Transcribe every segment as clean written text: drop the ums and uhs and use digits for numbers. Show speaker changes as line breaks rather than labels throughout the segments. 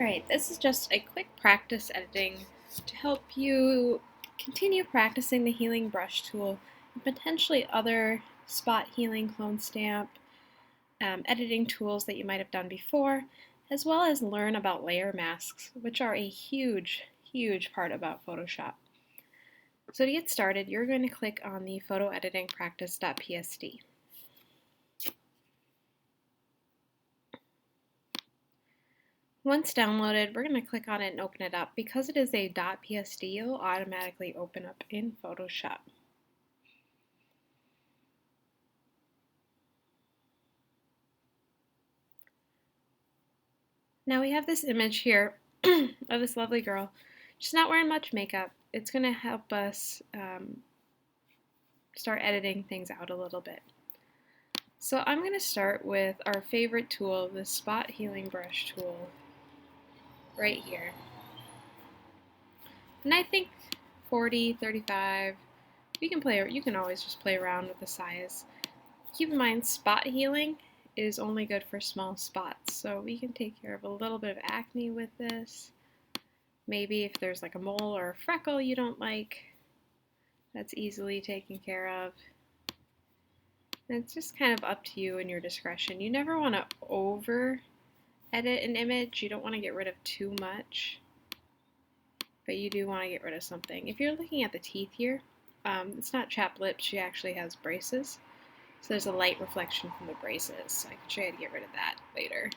Alright, this is just a quick practice editing to help you continue practicing the healing brush tool and potentially other spot healing, clone stamp, editing tools that you might have done before, as well as learn about layer masks, which are a huge, huge part about Photoshop. So to get started, you're going to click on the photo editing practice.psd. Once downloaded, we're going to click on it and open it up. Because it is a .psd, it'll automatically open up in Photoshop. Now we have this image here of this lovely girl. She's not wearing much makeup. It's going to help us start editing things out a little bit. So I'm going to start with our favorite tool, the Spot Healing Brush tool, right here. And I think 40, 35, you can always just play around with the size. Keep in mind, spot healing is only good for small spots, so we can take care of a little bit of acne with this. Maybe if there's like a mole or a freckle you don't like, that's easily taken care of. And it's just kind of up to you and your discretion. You never want to over edit an image. You don't want to get rid of too much, but you do want to get rid of something. If you're looking at the teeth here, it's not chapped lips, she actually has braces. So there's a light reflection from the braces. So I can show you how to get rid of that later.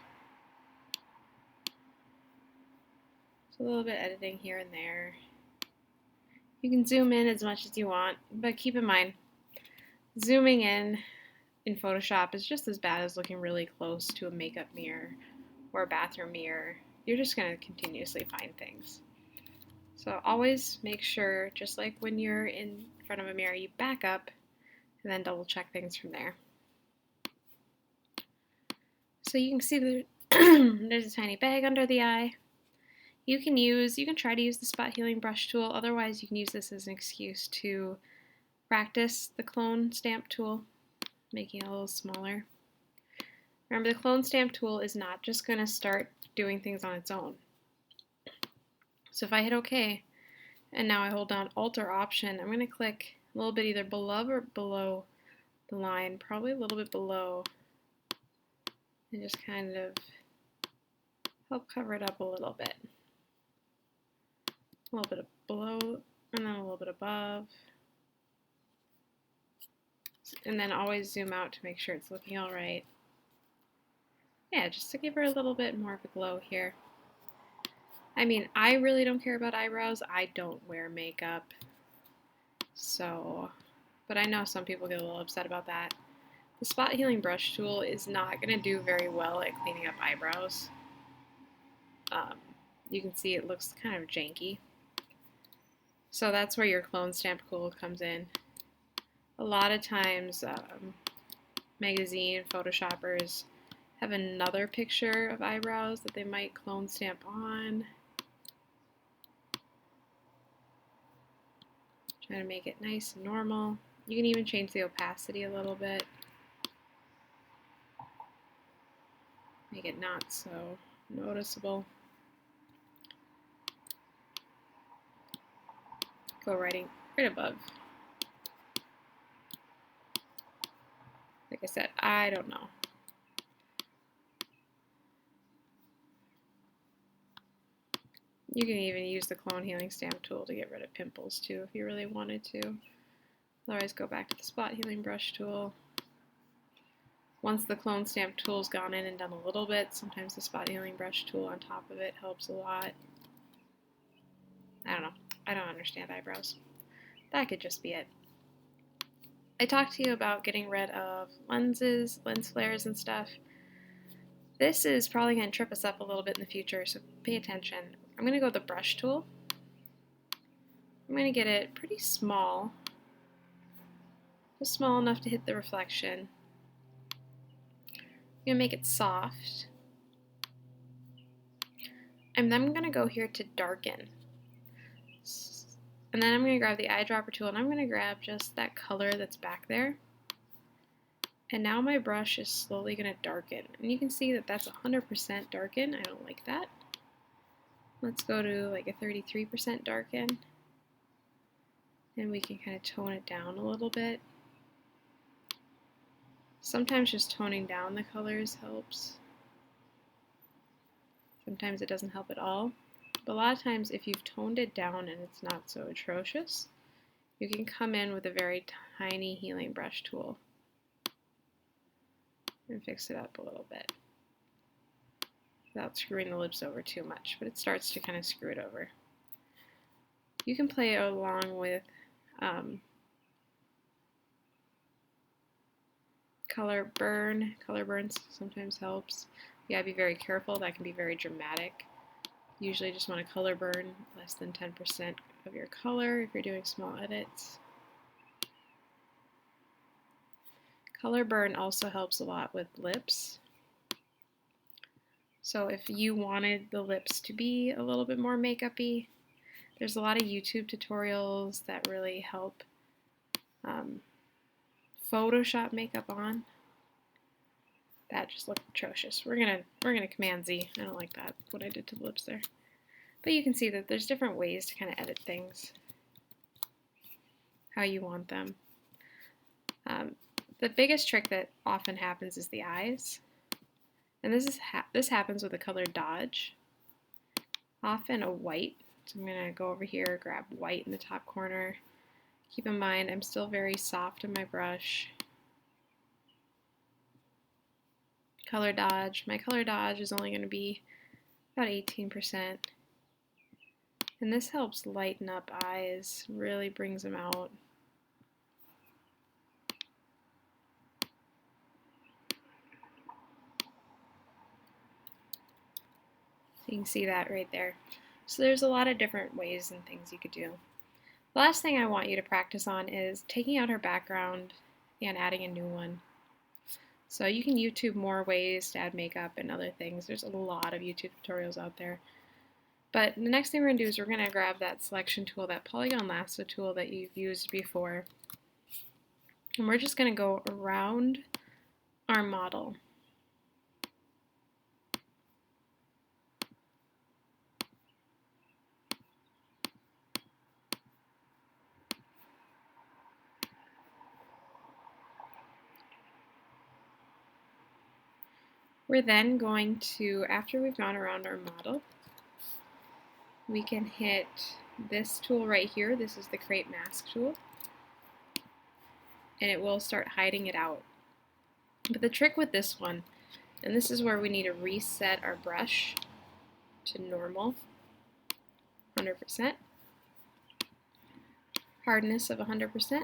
So a little bit of editing here and there. You can zoom in as much as you want, but keep in mind, zooming in Photoshop is just as bad as looking really close to a makeup mirror or a bathroom mirror. You're just going to continuously find things. So always make sure, just like when you're in front of a mirror, you back up and then double check things from there. So you can see there's a tiny bag under the eye. You can try to use the spot healing brush tool. Otherwise, you can use this as an excuse to practice the clone stamp tool, making it a little smaller. Remember, the clone stamp tool is not just going to start doing things on its own. So if I hit OK, and now I hold down Alt or Option, I'm going to click a little bit either above or below the line, probably a little bit below, and just kind of help cover it up a little bit. A little bit below, and then a little bit above. And then always zoom out to make sure it's looking all right. Yeah, just to give her a little bit more of a glow here. I mean, I really don't care about eyebrows. I don't wear makeup. So, but I know some people get a little upset about that. The spot healing brush tool is not going to do very well at cleaning up eyebrows. You can see it looks kind of janky. So that's where your clone stamp tool comes in. A lot of times, magazine photoshoppers have another picture of eyebrows that they might clone stamp on. Trying to make it nice and normal. You can even change the opacity a little bit. Make it not so noticeable. Go right above. Like I said, I don't know. You can even use the clone healing stamp tool to get rid of pimples too if you really wanted to. Otherwise, go back to the spot healing brush tool. Once the clone stamp tool's gone in and done a little bit, sometimes the spot healing brush tool on top of it helps a lot. I don't know. I don't understand eyebrows. That could just be it. I talked to you about getting rid of lenses, lens flares, and stuff. This is probably going to trip us up a little bit in the future, so pay attention. I'm going to go with the brush tool. I'm going to get it pretty small, just small enough to hit the reflection. I'm going to make it soft. And then I'm going to go here to darken. And then I'm going to grab the eyedropper tool and I'm going to grab just that color that's back there. And now my brush is slowly going to darken. And you can see that that's 100% darken. I don't like that. Let's go to like a 33% darken, and we can kind of tone it down a little bit. Sometimes just toning down the colors helps. Sometimes it doesn't help at all. But a lot of times if you've toned it down and it's not so atrocious, you can come in with a very tiny healing brush tool and fix it up a little bit without screwing the lips over too much, but it starts to kind of screw it over. You can play along with color burn. Color burn sometimes helps. You gotta be very careful, that can be very dramatic. Usually just want to color burn less than 10% of your color if you're doing small edits. Color burn also helps a lot with lips. So if you wanted the lips to be a little bit more makeup-y, there's a lot of YouTube tutorials that really help Photoshop makeup on. That just looked atrocious. We're gonna Command Z. I don't like that, what I did to the lips there. But you can see that there's different ways to kind of edit things how you want them. The biggest trick that often happens is the eyes. And this happens with the color dodge. Often a white. So I'm going to go over here, grab white in the top corner. Keep in mind I'm still very soft on my brush. Color dodge. My color dodge is only going to be about 18%. And this helps lighten up eyes, really brings them out. You can see that right there. So there's a lot of different ways and things you could do. The last thing I want you to practice on is taking out her background and adding a new one. So you can YouTube more ways to add makeup and other things. There's a lot of YouTube tutorials out there. But the next thing we're going to do is we're going to grab that selection tool, that polygon lasso tool that you've used before. And we're just going to go around our model. We're then going to, after we've gone around our model, we can hit this tool right here. This is the Create Mask tool. And it will start hiding it out. But the trick with this one, and this is where we need to reset our brush to normal, 100%, hardness of 100%,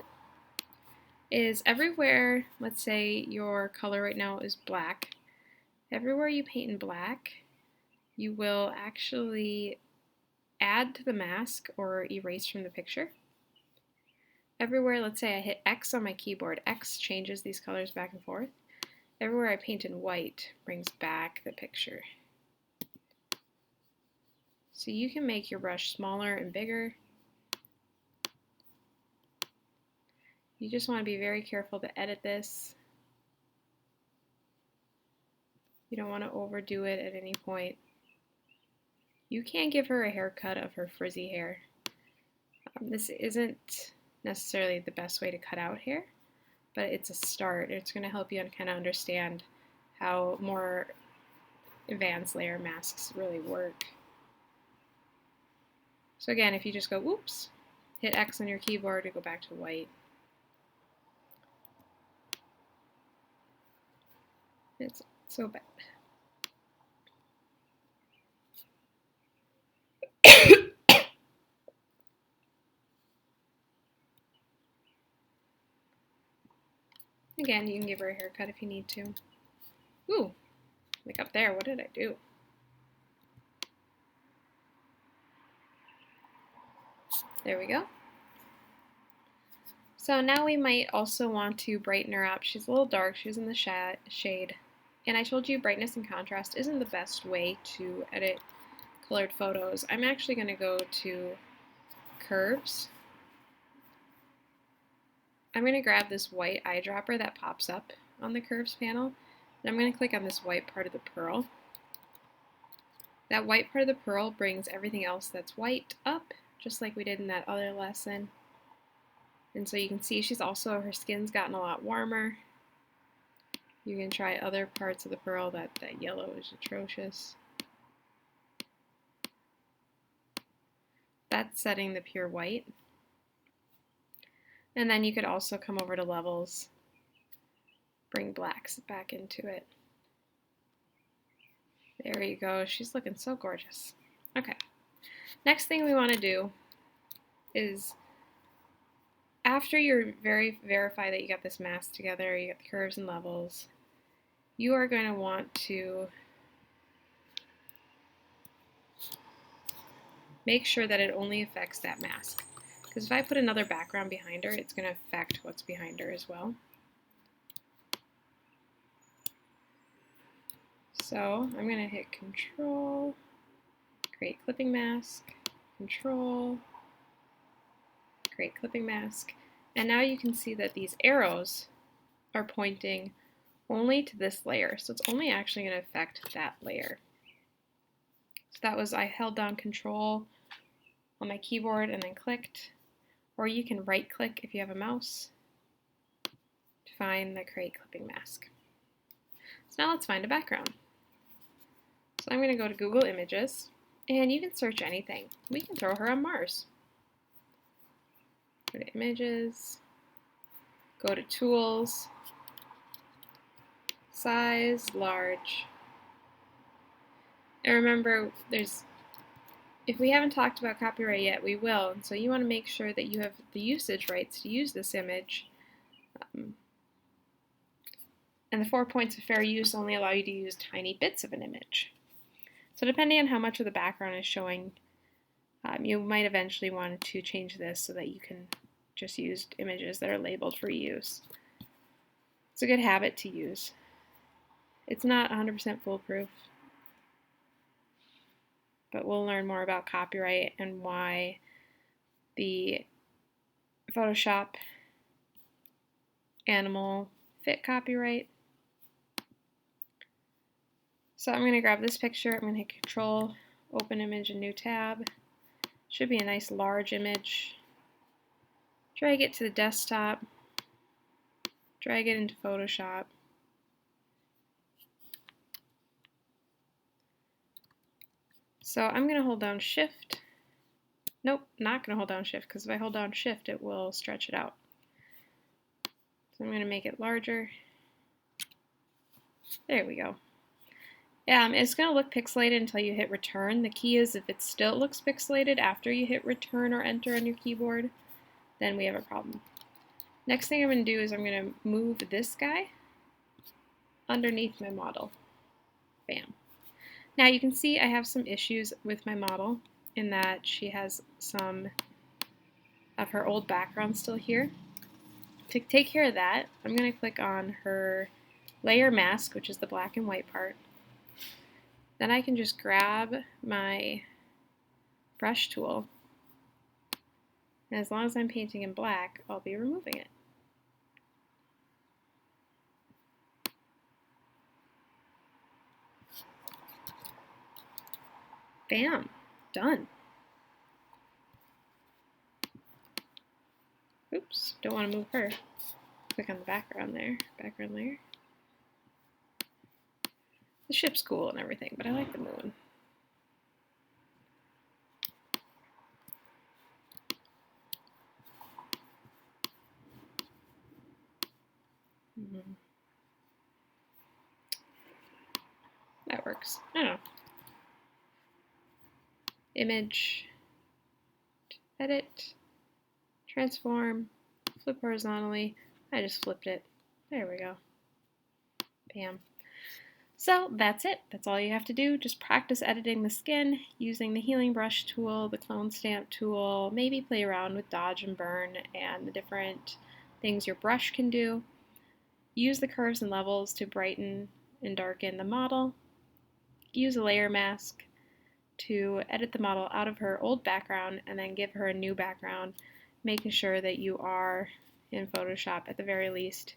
is everywhere, let's say your color right now is black, everywhere you paint in black, you will actually add to the mask or erase from the picture. Everywhere, let's say I hit X on my keyboard, X changes these colors back and forth. Everywhere I paint in white brings back the picture. So you can make your brush smaller and bigger. You just want to be very careful to edit this. You don't want to overdo it at any point. You can give her a haircut of her frizzy hair. This isn't necessarily the best way to cut out hair, but it's a start. It's going to help you kind of understand how more advanced layer masks really work. So again, if you just go, whoops, hit X on your keyboard to go back to white. It's so bad. Again, you can give her a haircut if you need to. Ooh, like up there, what did I do? There we go. So now we might also want to brighten her up. She's a little dark, she's in the shade. And I told you brightness and contrast isn't the best way to edit colored photos. I'm actually going to go to curves. I'm going to grab this white eyedropper that pops up on the curves panel, and I'm going to click on this white part of the pearl. That white part of the pearl brings everything else that's white up, just like we did in that other lesson. And so you can see her skin's gotten a lot warmer. You can try other parts of the pearl. That yellow is atrocious. That's setting the pure white. And then you could also come over to levels, bring blacks back into it. There you go. She's looking so gorgeous. Okay. Next thing we want to do is, after you verify that you got this mask together, you got the curves and levels, you are going to want to make sure that it only affects that mask. Because if I put another background behind her, it's going to affect what's behind her as well. So I'm going to hit Control, create clipping mask, Control, create clipping mask. And now you can see that these arrows are pointing only to this layer. So it's only actually going to affect that layer. So that was, I held down Control on my keyboard and then clicked. Or you can right click if you have a mouse to find the create clipping mask. So now let's find a background. So I'm going to go to Google Images, and you can search anything. We can throw her on Mars. Go to Images, go to Tools, Size, Large. And remember, if we haven't talked about copyright yet, we will. And so you want to make sure that you have the usage rights to use this image. And the 4 points of fair use only allow you to use tiny bits of an image. So depending on how much of the background is showing, you might eventually want to change this so that you can just use images that are labeled for use. It's a good habit to use. It's not 100% foolproof, but we'll learn more about copyright and why the Photoshop animal fit copyright. So I'm going to grab this picture, I'm going to hit Control, Open Image, a new tab. Should be a nice large image. Drag it to the desktop, drag it into Photoshop. So I'm going to hold down Shift. Nope, not going to hold down Shift, because if I hold down Shift it will stretch it out. So I'm going to make it larger. There we go. It's going to look pixelated until you hit return. The key is if it still looks pixelated after you hit return or enter on your keyboard, then we have a problem. Next thing I'm going to do is I'm going to move this guy underneath my model. Bam. Now you can see I have some issues with my model in that she has some of her old background still here. To take care of that, I'm going to click on her layer mask, which is the black and white part. Then I can just grab my brush tool, and as long as I'm painting in black, I'll be removing it. Bam! Done. Oops, don't want to move her. Click on the background there, background layer. The ship's cool and everything, but I like the moon. That works. I don't know. Image, edit, transform, flip horizontally. I just flipped it. There we go. Bam. So that's it. That's all you have to do. Just practice editing the skin using the healing brush tool, the clone stamp tool, maybe play around with dodge and burn and the different things your brush can do. Use the curves and levels to brighten and darken the model. Use a layer mask to edit the model out of her old background and then give her a new background, making sure that you are in Photoshop at the very least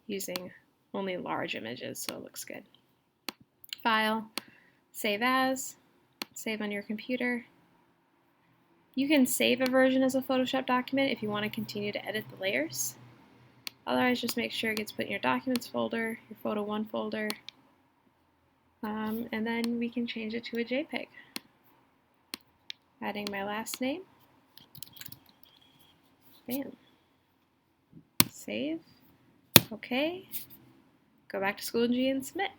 using only large images so it looks good. File, save as, Save on your computer. You can save a version as a Photoshop document if you want to continue to edit the layers. Otherwise, just make sure it gets put in your Documents folder, your Photo 1 folder, and then we can change it to a JPEG. Adding my last name. Bam. Save. Okay. Go back to Schoology and submit.